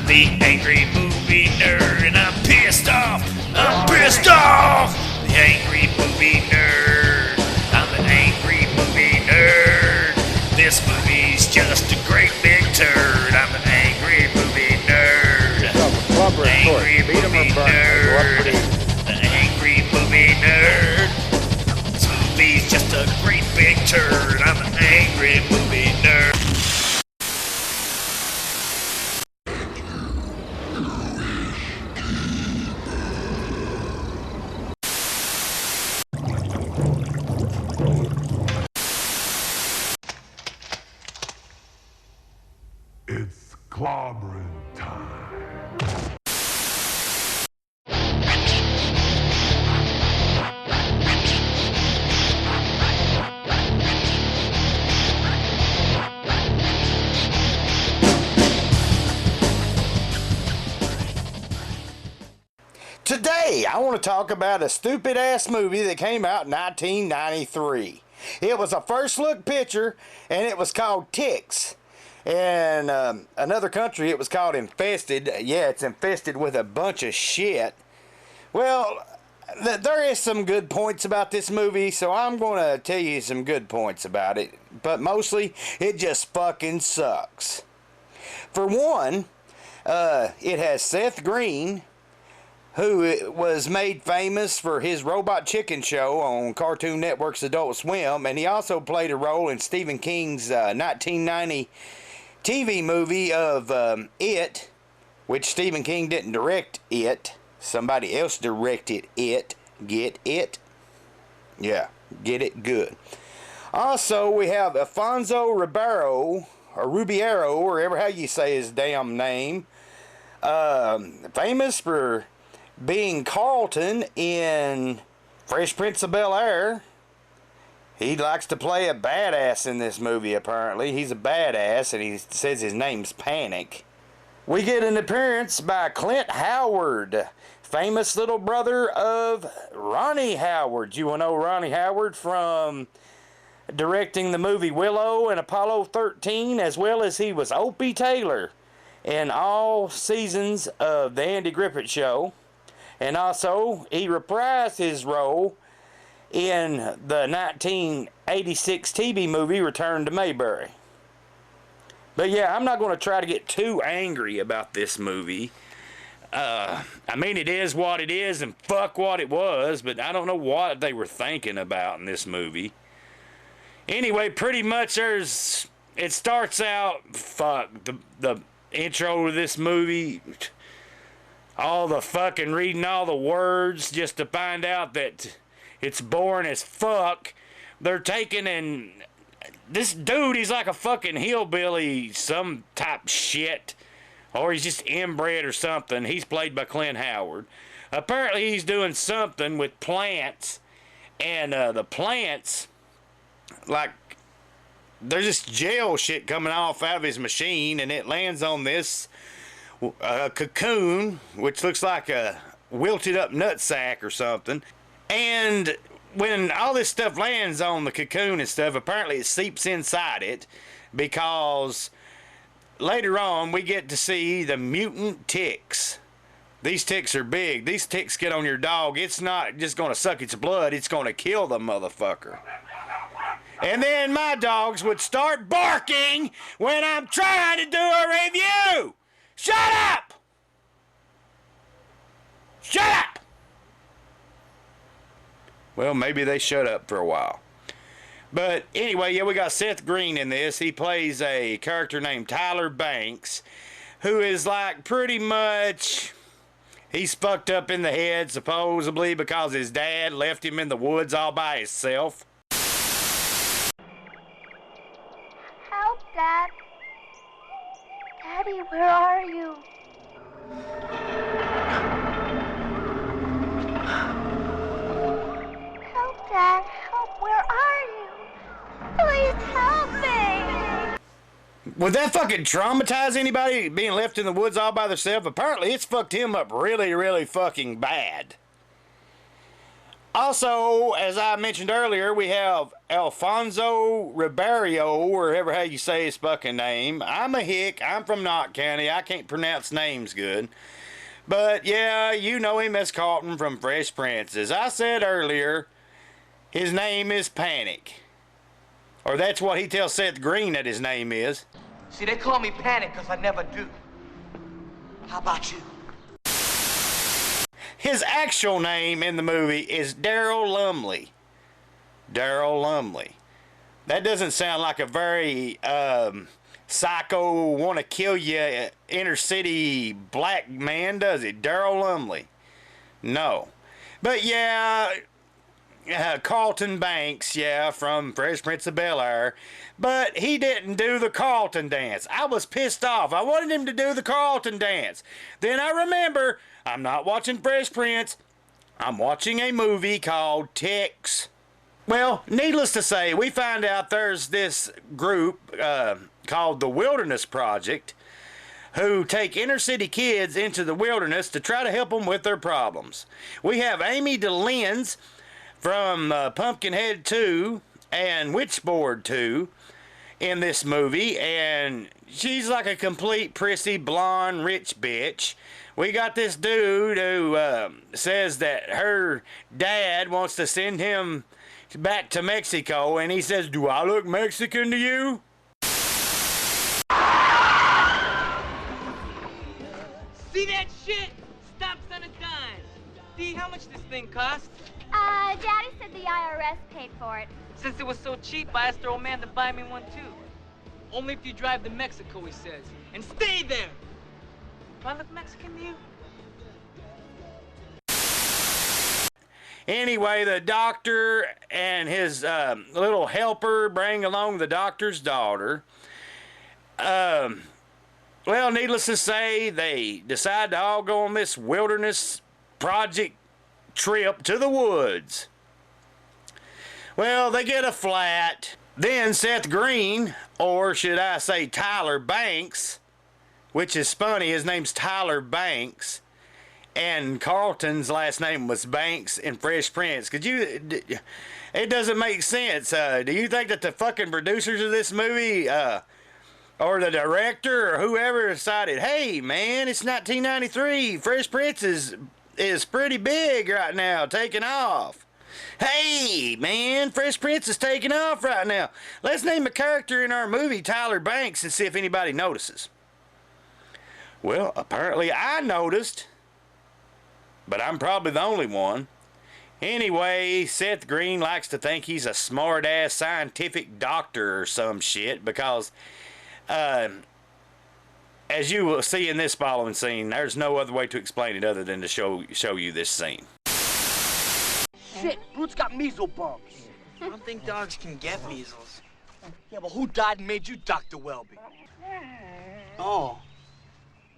the angry movie nerd, and I'm pissed off. I'm pissed off. The angry movie nerd. I'm the angry movie nerd. This movie's just a great big turd. I'm the angry movie nerd. Angry movie nerd. The angry movie nerd. This movie's just a great big turd. I'm an angry movie nerd. It's clobbering time. Today, I want to talk about a stupid-ass movie that came out in 1993. It was a first-look picture, and it was called Ticks. In another country, it was called Infested. Yeah, it's infested with a bunch of shit. Well, there is some good points about this movie, so I'm going to tell you some good points about it. But mostly, it just fucking sucks. For one, it has Seth Green, who was made famous for his Robot Chicken show on Cartoon Network's Adult Swim, and he also played a role in Stephen King's 1990 TV movie of It, which Stephen King didn't direct It. Somebody else directed It. Get it? Yeah, get it good. Also, we have Alfonso Ribeiro, or Rubiero, or whatever how you say his damn name, famous for being Carlton in Fresh Prince of Bel-Air. He likes to play a badass in this movie, apparently. He's a badass, and he says his name's Panic. We get an appearance by Clint Howard, famous little brother of Ronnie Howard. You will know Ronnie Howard from directing the movie Willow and Apollo 13, as well as he was Opie Taylor in all seasons of The Andy Griffith Show. And also, he reprised his role in the 1986 TV movie Return to Mayberry. But yeah, I'm not going to try to get too angry about this movie. I mean, it is what it is, and fuck what it was, but I don't know what they were thinking about in this movie. Anyway, pretty much it starts out, fuck, the intro to this movie, all the fucking reading all the words just to find out that it's boring as fuck. They're taking and this dude, he's like a fucking hillbilly, some type shit, or he's just inbred or something. He's played by Clint Howard. Apparently he's doing something with plants, and the plants, like, there's this gel shit coming off out of his machine, and it lands on this cocoon, which looks like a wilted up nutsack or something. And when all this stuff lands on the cocoon and stuff, apparently it seeps inside it, because later on we get to see the mutant ticks. These ticks are big. These ticks get on your dog. It's not just going to suck its blood, it's going to kill the motherfucker. And then my dogs would start barking when I'm trying to do a review. Shut up! Shut up! Well, maybe they shut up for a while. But anyway, yeah, we got Seth Green in this. He plays a character named Tyler Banks, who is like pretty much, he's fucked up in the head, supposedly, because his dad left him in the woods all by himself. Help, Dad. Daddy, where are you? Help, Dad. Help, where are you? Please help me. Would that fucking traumatize anybody, being left in the woods all by themselves? Apparently it's fucked him up really, really fucking bad. Also, as I mentioned earlier, we have Alfonso Ribeiro, or however how you say his fucking name. I'm a hick. I'm from Knott County. I can't pronounce names good. But yeah, you know him as Carlton from Fresh Prince. As I said earlier, his name is Panic. Or that's what he tells Seth Green that his name is. See, they call me Panic because I never do. How about you? His actual name in the movie is Daryl Lumley. Daryl Lumley. That doesn't sound like a very psycho, want to kill you inner city black man, does it? Daryl Lumley. No. But yeah, Carlton Banks, yeah, from Fresh Prince of Bel-Air. But he didn't do the Carlton dance. I was pissed off. I wanted him to do the Carlton dance. Then I remember, I'm not watching Fresh Prince. I'm watching a movie called Tex. Well, needless to say, we find out there's this group called the Wilderness Project who take inner city kids into the wilderness to try to help them with their problems. We have Amy DeLenz from Pumpkinhead 2 and Witchboard 2 in this movie, and she's like a complete prissy, blonde, rich bitch. We got this dude who says that her dad wants to send him back to Mexico, and he says, "Do I look Mexican to you?" See that shit? Stops on a dime. Dee, how much this thing cost? Daddy said the IRS paid for it. Since it was so cheap, I asked the old man to buy me one too. Only if you drive to Mexico, he says, and stay there. Do I look Mexican to you? Anyway, the doctor and his little helper bring along the doctor's daughter. Well, needless to say, they decide to all go on this wilderness project trip to the woods. Well, they get a flat. Then Seth Green, or should I say Tyler Banks, which is funny, his name's Tyler Banks, and Carlton's last name was Banks in Fresh Prince. It doesn't make sense. Do you think that the fucking producers of this movie, or the director, or whoever decided, hey man, it's 1993, Fresh Prince is pretty big right now, taking off. Hey man, Fresh Prince is taking off right now. Let's name a character in our movie Tyler Banks and see if anybody notices. Well, apparently I noticed, but I'm probably the only one. Anyway, Seth Green likes to think he's a smart-ass scientific doctor or some shit because, as you will see in this following scene, there's no other way to explain it other than to show you this scene. Shit, Brute's got measles bumps. I don't think dogs can get measles. Yeah, but who died and made you Dr. Welby? Oh.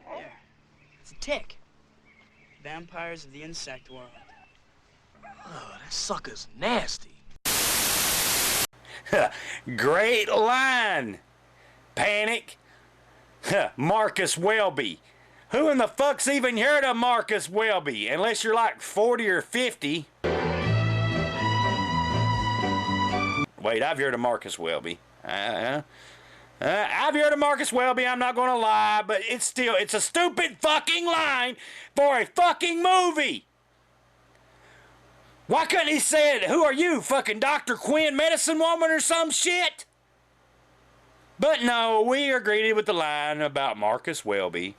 There. It's a tick. Vampires of the insect world. Oh, that sucker's nasty. Great line, Panic. Marcus Welby. Who in the fuck's even heard of Marcus Welby? Unless you're like 40 or 50. Wait, I've heard of Marcus Welby. I've heard of Marcus Welby, I'm not gonna lie, but it's a stupid fucking line for a fucking movie. Why couldn't he say it, who are you, fucking Dr. Quinn, medicine woman or some shit? But no, we are greeted with the line about Marcus Welby.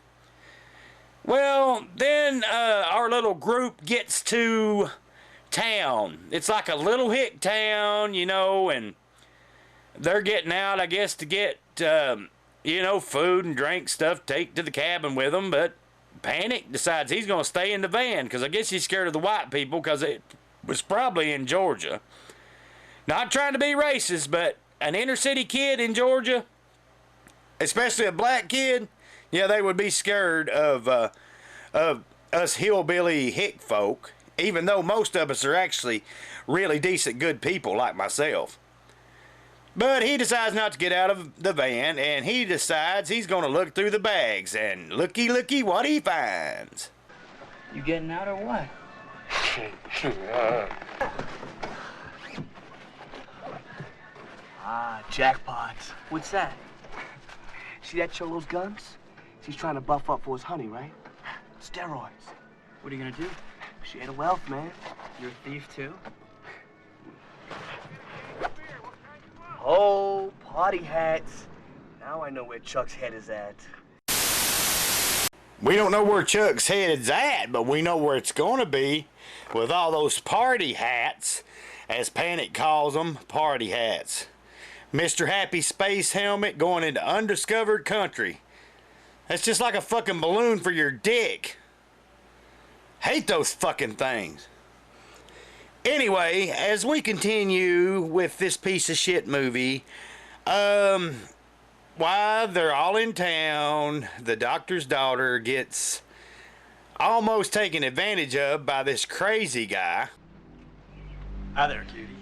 Well, then our little group gets to town. It's like a little hick town, you know, and they're getting out, I guess, to get, you know, food and drink stuff, take to the cabin with them, but Panic decides he's going to stay in the van because I guess he's scared of the white people because it was probably in Georgia. Not trying to be racist, but an inner city kid in Georgia, especially a black kid, yeah, they would be scared of us hillbilly hick folk, even though most of us are actually really decent, good people like myself. But he decides not to get out of the van, and he decides he's going to look through the bags, and looky what he finds. You getting out or what? Ah, jackpot. What's that? See that Cholo's guns? He's trying to buff up for his honey, right? Steroids. What are you gonna do? Share the wealth, man. You're a thief, too? Oh, party hats. Now I know where Chuck's head is at. We don't know where Chuck's head's at, but we know where it's gonna be with all those party hats, as Panic calls them, party hats. Mr. Happy Space Helmet going into undiscovered country. That's just like a fucking balloon for your dick. Hate those fucking things. Anyway, as we continue with this piece of shit movie, while they're all in town, the doctor's daughter gets almost taken advantage of by this crazy guy. Hi there, cutie.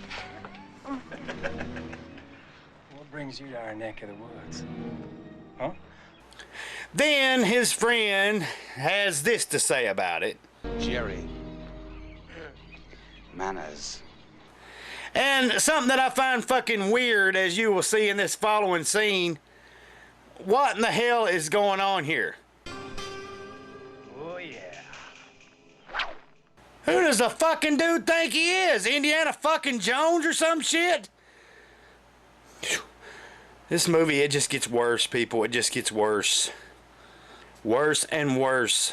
What brings you to our neck of the woods? Huh? Then his friend has this to say about it. Jerry. Manners. And something that I find fucking weird, as you will see in this following scene. What in the hell is going on here? Oh, yeah. Who does the fucking dude think he is? Indiana fucking Jones or some shit? This movie, it just gets worse, people. It just gets worse. Worse and worse.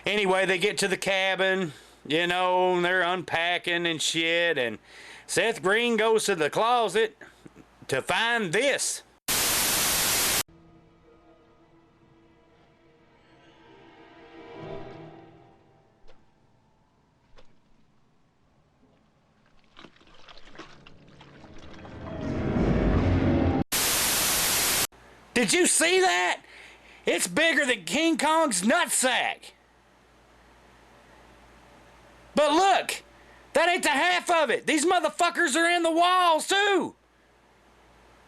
Anyway, they get to the cabin, you know, and they're unpacking and shit, and Seth Green goes to the closet to find this. Did you see that? It's bigger than King Kong's nutsack. But look, that ain't the half of it. These motherfuckers are in the walls too.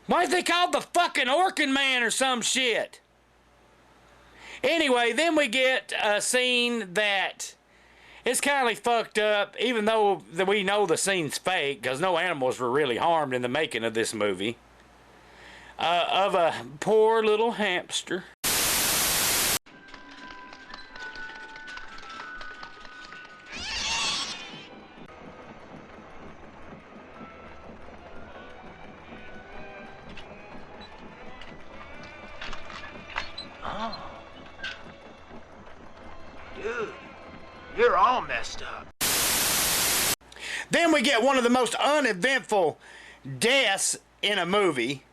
Why is they called the fucking Orkin Man or some shit? Anyway, then we get a scene that is kind of fucked up, even though we know the scene's fake, because no animals were really harmed in the making of this movie. Of a poor little hamster. Oh. Dude, you're all messed up. Then we get one of the most uneventful deaths in a movie.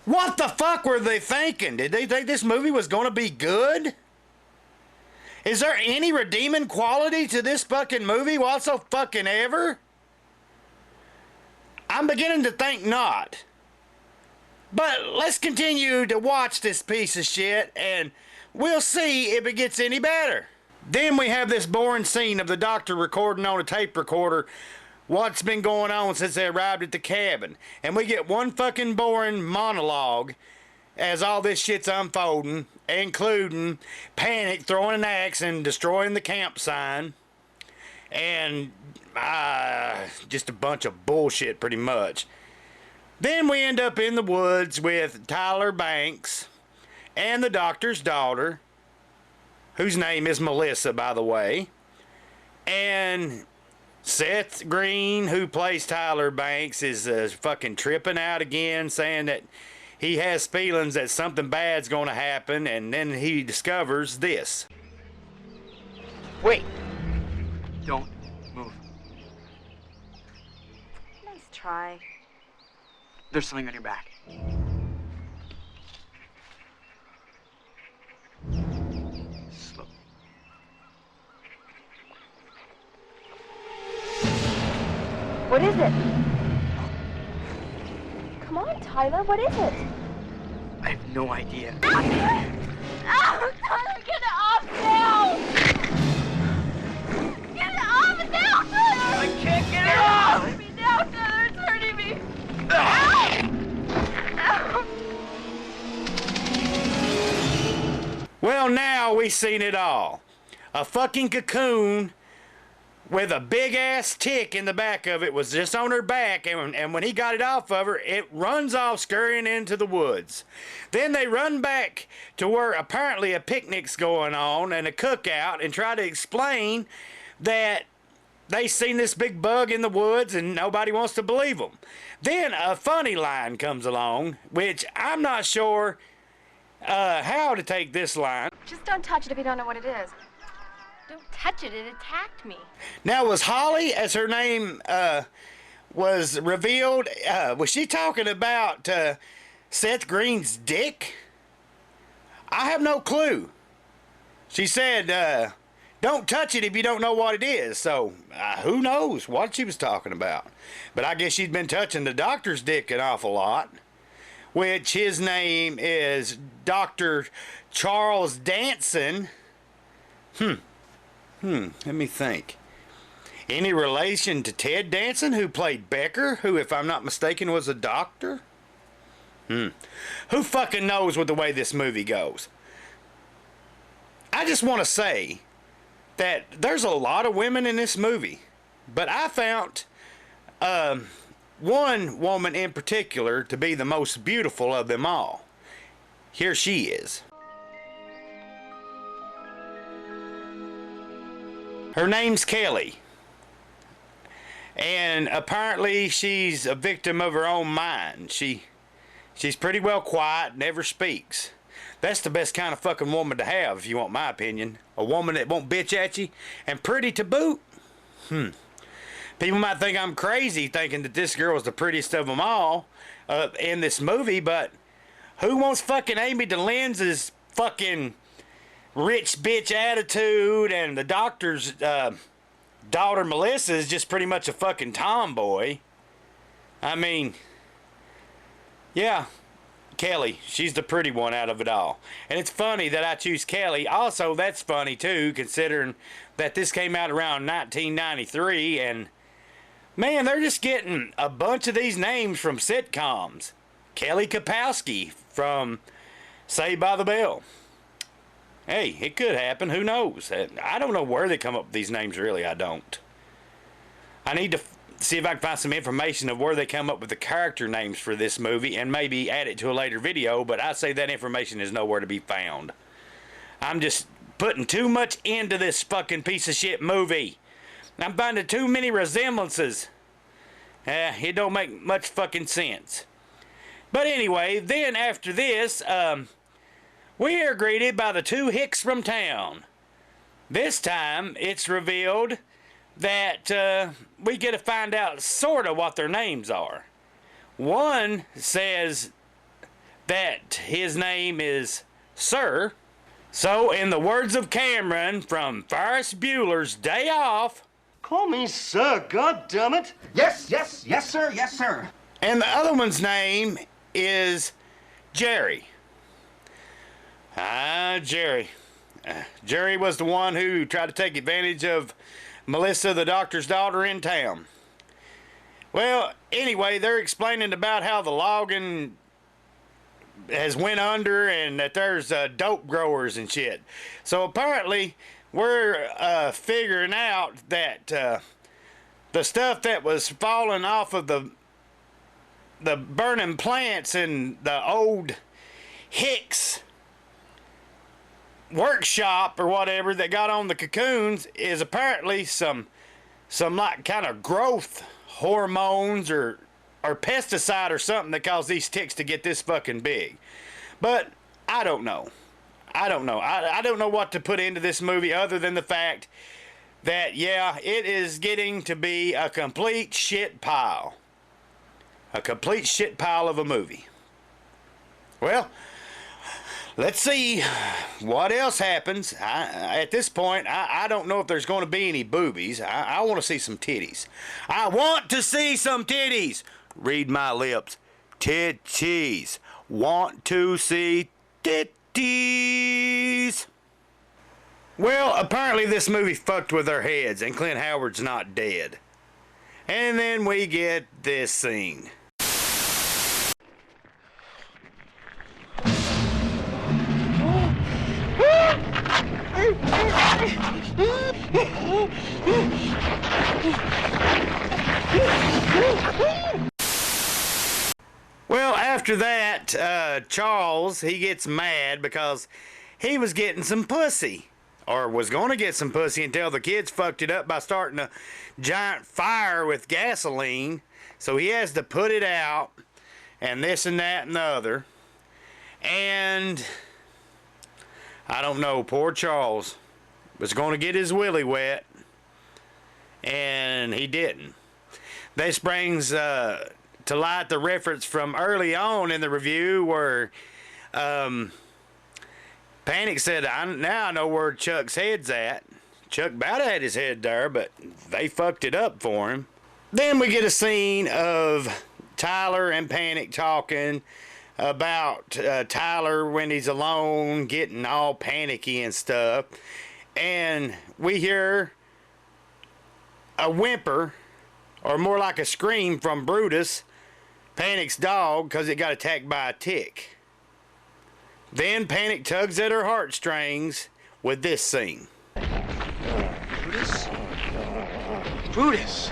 What the fuck were they thinking? Did they think this movie was going to be good? Is there any redeeming quality to this fucking movie whatsoever? I'm beginning to think not. But let's continue to watch this piece of shit and we'll see if it gets any better. Then we have this boring scene of the doctor recording on a tape recorder what's been going on since they arrived at the cabin. And we get one fucking boring monologue as all this shit's unfolding, including Panic throwing an axe and destroying the camp sign. And just a bunch of bullshit pretty much. Then we end up in the woods with Tyler Banks and the doctor's daughter, whose name is Melissa, by the way. And Seth Green, who plays Tyler Banks, is fucking tripping out again, saying that he has feelings that something bad's going to happen, and then he discovers this. Wait. Don't move. Nice try. There's something on your back. Slow. What is it? Come on, Tyler, what is it? I have no idea. Oh, Tyler, get it off now! Get it off now, Tyler! I can't get it off! Let me now, Tyler, it's hurting me! Ow! Well, now we seen it all. A fucking cocoon with a big ass tick in the back of it was just on her back, and when he got it off of her, it runs off scurrying into the woods. Then they run back to where apparently a picnic's going on and a cookout and try to explain that they seen this big bug in the woods and nobody wants to believe them. Then a funny line comes along, which I'm not sure how to take this line. Just don't touch it if you don't know what it is. Don't touch it, it attacked me. Now, was Holly, as her name was revealed, was she talking about Seth Green's dick? I have no clue. She said, don't touch it if you don't know what it is. So, who knows what she was talking about. But I guess she'd been touching the doctor's dick an awful lot. Which his name is Dr. Charles Danson. Let me think. Any relation to Ted Danson, who played Becker, who, if I'm not mistaken, was a doctor? Who fucking knows with the way this movie goes? I just want to say that there's a lot of women in this movie, but I found one woman in particular to be the most beautiful of them all. Here she is. Her name's Kelly. And apparently she's a victim of her own mind. She's pretty well quiet, never speaks. That's the best kind of fucking woman to have, if you want my opinion. A woman that won't bitch at you and pretty to boot. People might think I'm crazy thinking that this girl is the prettiest of them all in this movie, but who wants fucking Amy DeLenz's fucking rich bitch attitude, and the doctor's daughter Melissa is just pretty much a fucking tomboy. I mean, yeah, Kelly, she's the pretty one out of it all. And it's funny that I choose Kelly. Also, that's funny too, considering that this came out around 1993, and man, they're just getting a bunch of these names from sitcoms. Kelly Kapowski from Saved by the Bell. Hey, it could happen. Who knows? I don't know where they come up with these names, really. I don't. I need to see if I can find some information of where they come up with the character names for this movie and maybe add it to a later video, but I say that information is nowhere to be found. I'm just putting too much into this fucking piece of shit movie. I'm finding too many resemblances. It don't make much fucking sense. But anyway, then after this, we are greeted by the two hicks from town. This time, it's revealed that we get to find out sort of what their names are. One says that his name is Sir. So, in the words of Cameron from Ferris Bueller's Day Off, call me Sir, goddammit. Yes, sir, yes, sir. And the other one's name is Jerry. Jerry. Jerry was the one who tried to take advantage of Melissa, the doctor's daughter, in town. Well, anyway, they're explaining about how the logging has went under and that there's dope growers and shit. So apparently we're figuring out that the stuff that was falling off of the burning plants in the old Hicks workshop or whatever that got on the cocoons is apparently some like kind of growth hormones or pesticide or something that caused these ticks to get this fucking big. But I don't know. I don't know what to put into this movie other than the fact that, yeah, it is getting to be a complete shit pile. A complete shit pile of a movie. Well, let's see what else happens. At this point, I don't know if there's going to be any boobies. I want to see some titties. I want to see some titties. Read my lips. Titties. want to see titties. Well, apparently this movie fucked with their heads and Clint Howard's not dead. And then we get this scene. Well, after that, Charles, he gets mad because he was getting some pussy. Or was going to get some pussy until the kids fucked it up by starting a giant fire with gasoline. So he has to put it out, and this and that and the other. And I don't know, poor Charles was going to get his willy wet, and he didn't. This brings to light the reference from early on in the review where Panic said, now I know where Chuck's head's at. Chuck about had his head there, but they fucked it up for him. Then we get a scene of Tyler and Panic talking about Tyler when he's alone, getting all panicky and stuff. And we hear a whimper, or more like a scream from Brutus, Panic's dog, because it got attacked by a tick. Then Panic tugs at her heartstrings with this scene. Brutus? Brutus!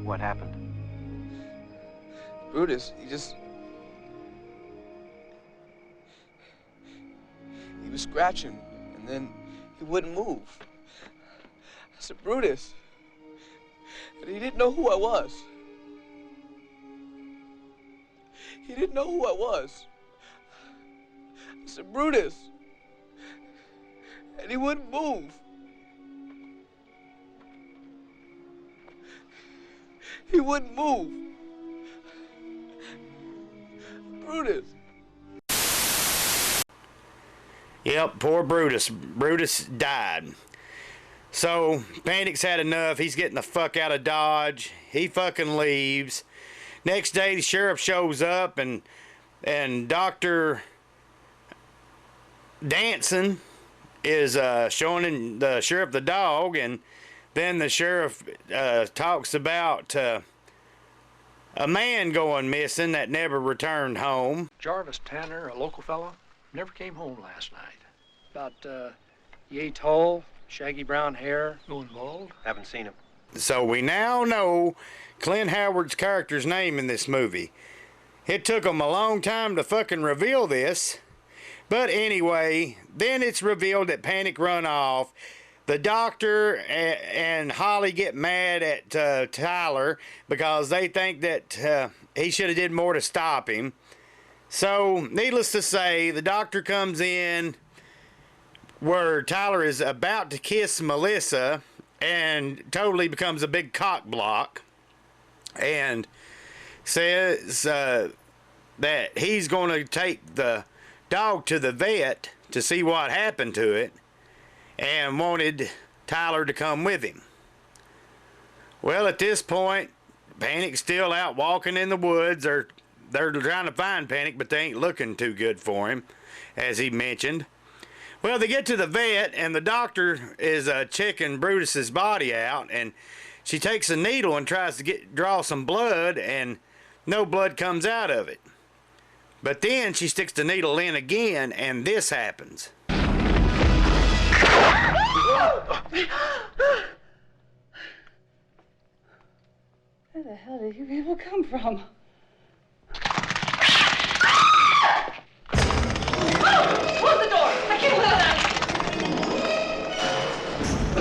What happened? Brutus, he was scratching, and then he wouldn't move. I said, Brutus. And he didn't know who I was. He didn't know who I was. I said, Brutus. And he wouldn't move. He wouldn't move. Brutus. Yep, poor Brutus. Brutus died. So, Panic's had enough. He's getting the fuck out of Dodge. He fucking leaves. Next day, the sheriff shows up, and Dr. Danson is showing the sheriff the dog, and then the sheriff talks about a man going missing that never returned home. Jarvis Tanner, a local fellow, never came home last night. About yay tall, shaggy brown hair, going bald. Haven't seen him. So we now know Clint Howard's character's name in this movie. It took them a long time to fucking reveal this. But anyway, then it's revealed that Panic run off. The doctor and Holly get mad at Tyler because they think that he should have did more to stop him. So, needless to say, the doctor comes in where Tyler is about to kiss Melissa and totally becomes a big cock block and says that he's going to take the dog to the vet to see what happened to it and wanted Tyler to come with him. Well, at this point, Panic's still out walking in the woods. They're trying to find Panic, but they ain't looking too good for him, as he mentioned. Well, they get to the vet, and the doctor is checking Brutus's body out, and she takes a needle and tries to draw some blood, and no blood comes out of it. But then she sticks the needle in again, and this happens. Where the hell did you people come from? Close the door! I can't let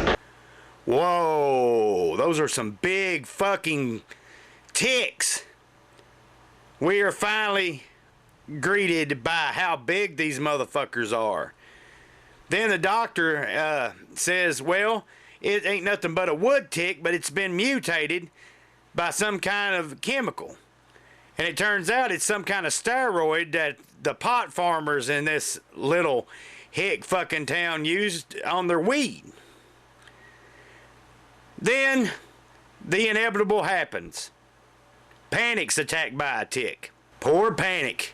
out! Whoa, those are some big fucking ticks. We are finally greeted by how big these motherfuckers are. Then the doctor says, well, it ain't nothing but a wood tick, but it's been mutated by some kind of chemical. And it turns out it's some kind of steroid that the pot farmers in this little hick fucking town used on their weed. Then the inevitable happens. Panic's attacked by a tick. Poor Panic.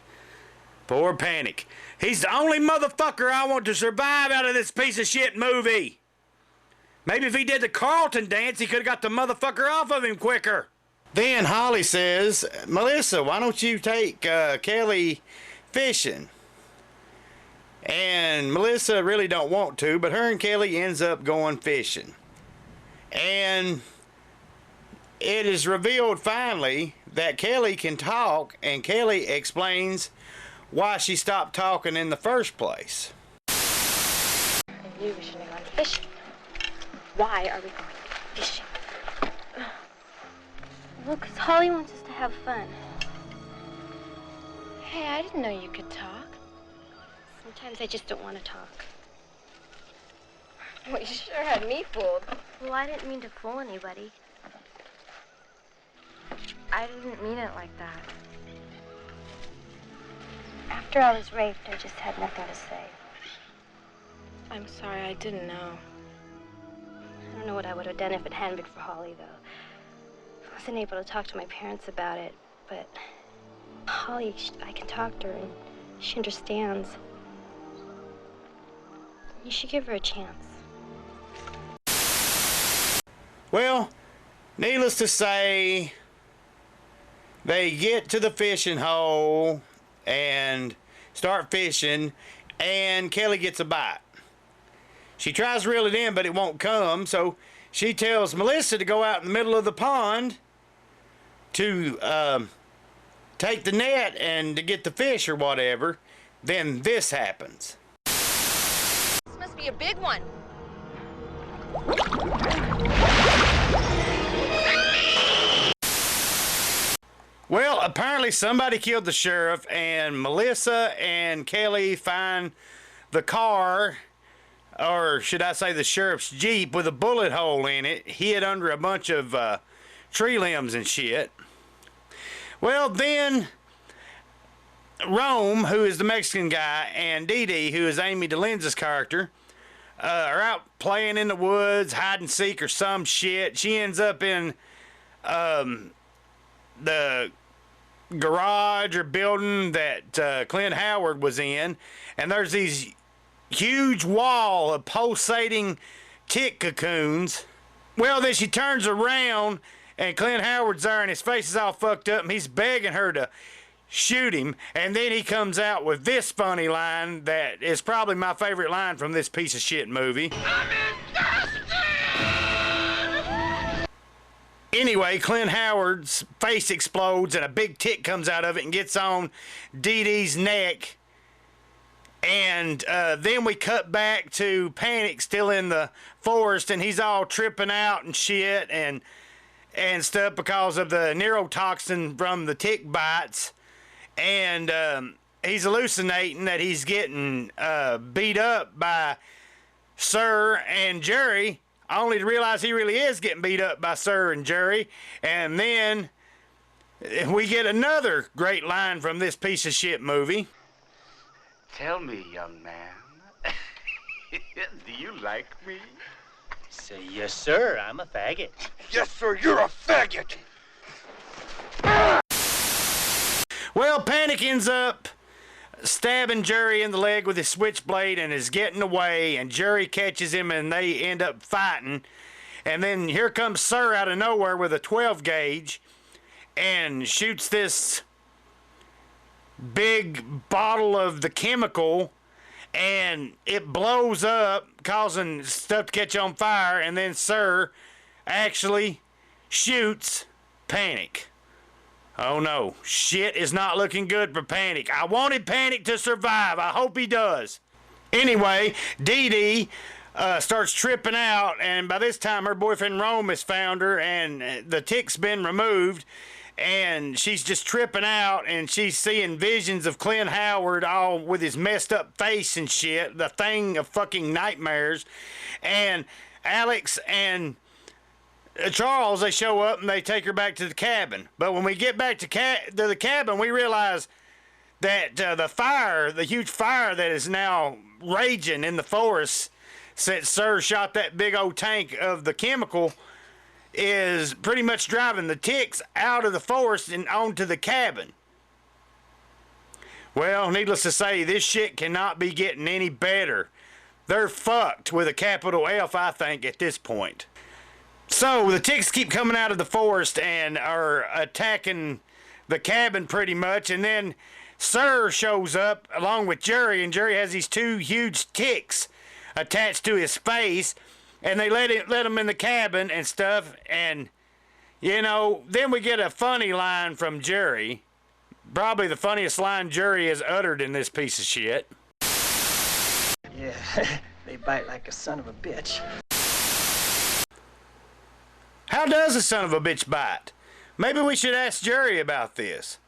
Poor Panic. He's the only motherfucker I want to survive out of this piece of shit movie. Maybe if he did the Carlton dance, he could have got the motherfucker off of him quicker. Then Holly says, Melissa, why don't you take Kelly fishing? And Melissa really don't want to, but her and Kelly ends up going fishing. And it is revealed finally that Kelly can talk, and Kelly explains why she stopped talking in the first place. I knew we shouldn't have gone fishing. Why are we going fishing? Well, 'cause Holly wants us to have fun. Hey, I didn't know you could talk. Sometimes I just don't want to talk. Well, you sure had me fooled. Well, I didn't mean to fool anybody. I didn't mean it like that. After I was raped, I just had nothing to say. I'm sorry, I didn't know. I don't know what I would have done if it hadn't been for Holly, though. I wasn't able to talk to my parents about it, but Holly, I can talk to her, and she understands. You should give her a chance. Well, needless to say, they get to the fishing hole and start fishing, and Kelly gets a bite. She tries to reel it in, but it won't come, so she tells Melissa to go out in the middle of the pond to take the net and to get the fish or whatever. Then this happens. This must be a big one. Well, apparently somebody killed the sheriff, and Melissa and Kelly find the car, or should I say the sheriff's Jeep, with a bullet hole in it, hid under a bunch of tree limbs and shit. Well, then Rome, who is the Mexican guy, and Dee Dee, who is Amy DeLenze's character, are out playing in the woods, hide and seek or some shit. She ends up in the garage or building that Clint Howard was in, and there's these huge wall of pulsating tick cocoons. Well, then she turns around and Clint Howard's there and his face is all fucked up and he's begging her to shoot him, and then he comes out with this funny line that is probably my favorite line from this piece of shit movie. Anyway, Clint Howard's face explodes and a big tick comes out of it and gets on Dee Dee's neck. And then we cut back to Panic still in the forest, and he's all tripping out and shit and stuff because of the neurotoxin from the tick bites. And he's hallucinating that he's getting beat up by Sir and Jerry, only to realize he really is getting beat up by Sir and Jerry. And then we get another great line from this piece of shit movie. Tell me, young man, do you like me? Say, yes, sir, I'm a faggot. Yes, sir, you're a faggot. Well, Panic ends up stabbing Jerry in the leg with his switchblade and is getting away, and Jerry catches him and they end up fighting. And then here comes Sir out of nowhere with a 12 gauge and shoots this big bottle of the chemical, and it blows up, causing stuff to catch on fire, and then Sir actually shoots Panic. Oh no, shit is not looking good for Panic. I wanted Panic to survive. I hope he does. Anyway, Dee Dee starts tripping out, and by this time her boyfriend Rome has found her, and the tick's been removed, and she's just tripping out, and she's seeing visions of Clint Howard all with his messed up face and shit, the thing of fucking nightmares. And Alex and Charles, they show up and they take her back to the cabin. But when we get back to the cabin, we realize that the fire, the huge fire that is now raging in the forest since Sir shot that big old tank of the chemical is pretty much driving the ticks out of the forest and onto the cabin. Well, needless to say, this shit cannot be getting any better. They're fucked with a capital F, I think, at this point. So the ticks keep coming out of the forest and are attacking the cabin pretty much, and then Sir shows up along with Jerry, and Jerry has these two huge ticks attached to his face, and they let him in the cabin and stuff, and you know, then we get a funny line from Jerry. Probably the funniest line Jerry has uttered in this piece of shit. Yeah, they bite like a son of a bitch. How does a son of a bitch bite? Maybe we should ask Jerry about this.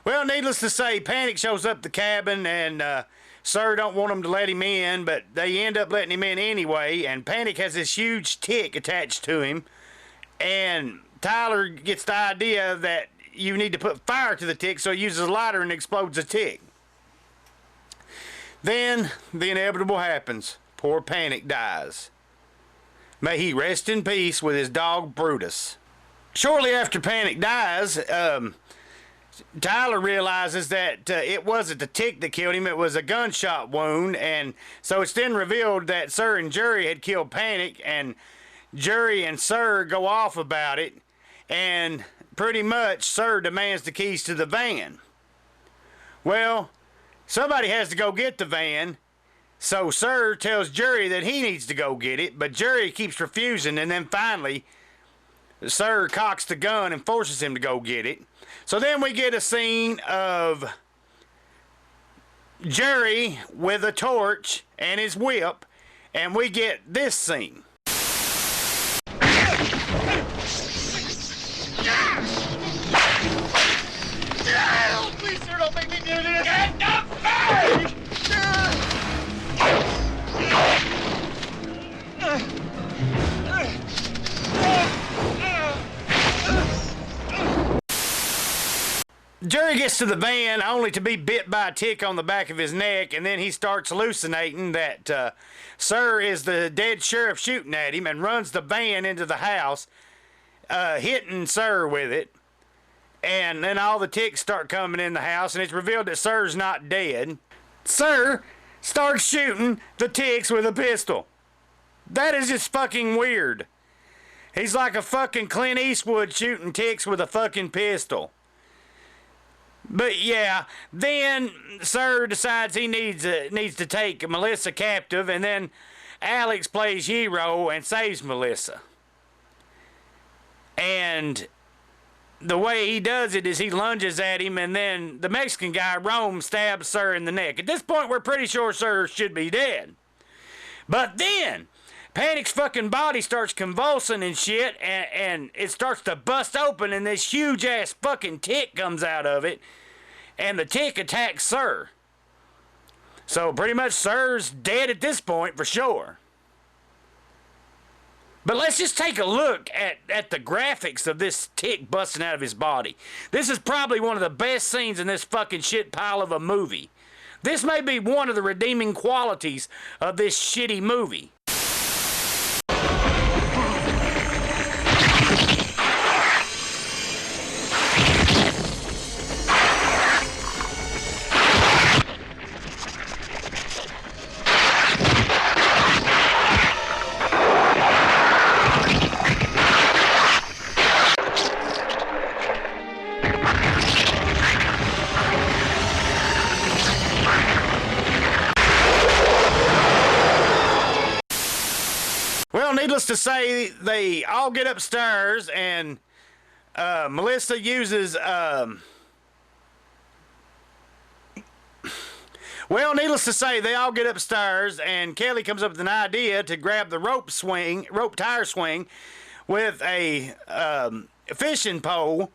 Well, needless to say, Panic shows up the cabin, and Sir don't want him to let him in, but they end up letting him in anyway, and Panic has this huge tick attached to him, and Tyler gets the idea that you need to put fire to the tick, so he uses a lighter and explodes the tick. Then the inevitable happens. Poor Panic dies. May he rest in peace with his dog Brutus. Shortly after Panic dies, Tyler realizes that it wasn't the tick that killed him, it was a gunshot wound, and so it's then revealed that Sir and Jerry had killed Panic, and Jerry and Sir go off about it, and pretty much Sir demands the keys to the van. Well, somebody has to go get the van, so Sir tells Jerry that he needs to go get it, but Jerry keeps refusing, and then finally Sir cocks the gun and forces him to go get it. So then we get a scene of Jerry with a torch and his whip, and we get this scene. Please, sir, don't make me do this! Get the fight! Jerry gets to the van only to be bit by a tick on the back of his neck, and then he starts hallucinating that Sir is the dead sheriff shooting at him, and runs the van into the house, hitting Sir with it. And then all the ticks start coming in the house, and it's revealed that Sir's not dead. Sir starts shooting the ticks with a pistol. That is just fucking weird. He's like a fucking Clint Eastwood shooting ticks with a fucking pistol. But yeah, then Sir decides he needs to take Melissa captive, and then Alex plays hero and saves Melissa. And the way he does it is he lunges at him, and then the Mexican guy, Rome, stabs Sir in the neck. At this point, we're pretty sure Sir should be dead. But then Panic's fucking body starts convulsing and shit, and it starts to bust open, and this huge-ass fucking tick comes out of it, and the tick attacks Sir. So pretty much Sir's dead at this point for sure. But let's just take a look at the graphics of this tick busting out of his body. This is probably one of the best scenes in this fucking shit pile of a movie. This may be one of the redeeming qualities of this shitty movie. Needless to say, they all get upstairs, and Melissa uses needless to say, they all get upstairs, and Kelly comes up with an idea to grab the rope tire swing with a fishing pole,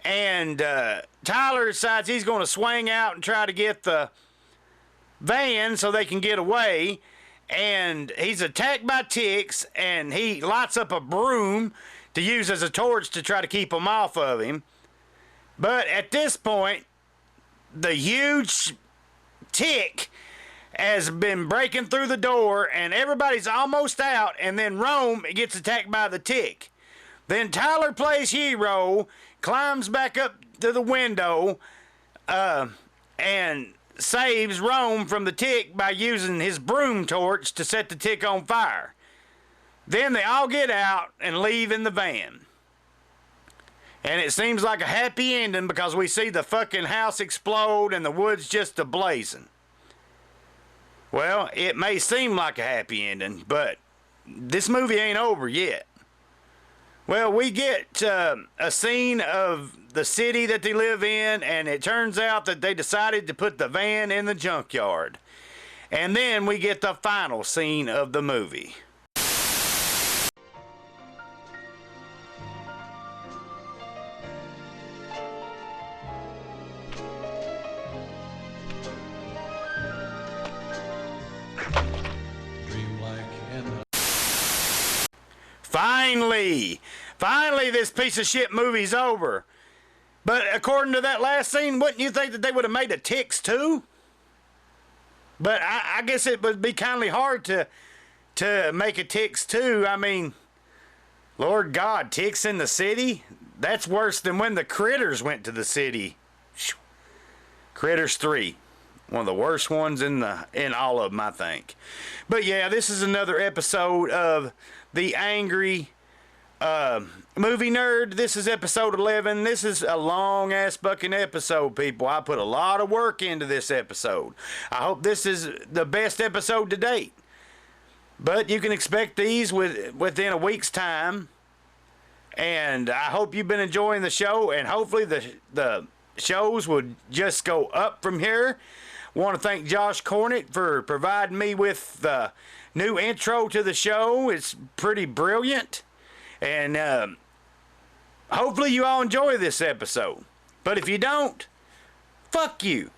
and Tyler decides he's going to swing out and try to get the van so they can get away. And he's attacked by ticks, and he lights up a broom to use as a torch to try to keep them off of him. But at this point, the huge tick has been breaking through the door, and everybody's almost out, and then Rome gets attacked by the tick. Then Tyler plays hero, climbs back up to the window, and saves Rome from the tick by using his broom torch to set the tick on fire. Then they all get out and leave in the van. And it seems like a happy ending because we see the fucking house explode and the woods just a-blazing. Well, it may seem like a happy ending, but this movie ain't over yet. Well, we get a scene of the city that they live in, and it turns out that they decided to put the van in the junkyard. And then we get the final scene of the movie. Finally, this piece of shit movie's over. But according to that last scene, wouldn't you think that they would have made a Ticks too? But I guess it would be kindly hard to make a Ticks 2. I mean, Lord God, Ticks in the city? That's worse than when the Critters went to the city. Critters 3. One of the worst ones in all of them, I think. But yeah, this is another episode of The Angry Movie Nerd. This is episode 11. This is a long-ass fucking episode, people. I put a lot of work into this episode. I hope this is the best episode to date. But you can expect these within a week's time. And I hope you've been enjoying the show. And hopefully the shows will just go up from here. Want to thank Josh Cornett for providing me with the new intro to the show. It's pretty brilliant. And hopefully you all enjoy this episode. But if you don't, fuck you.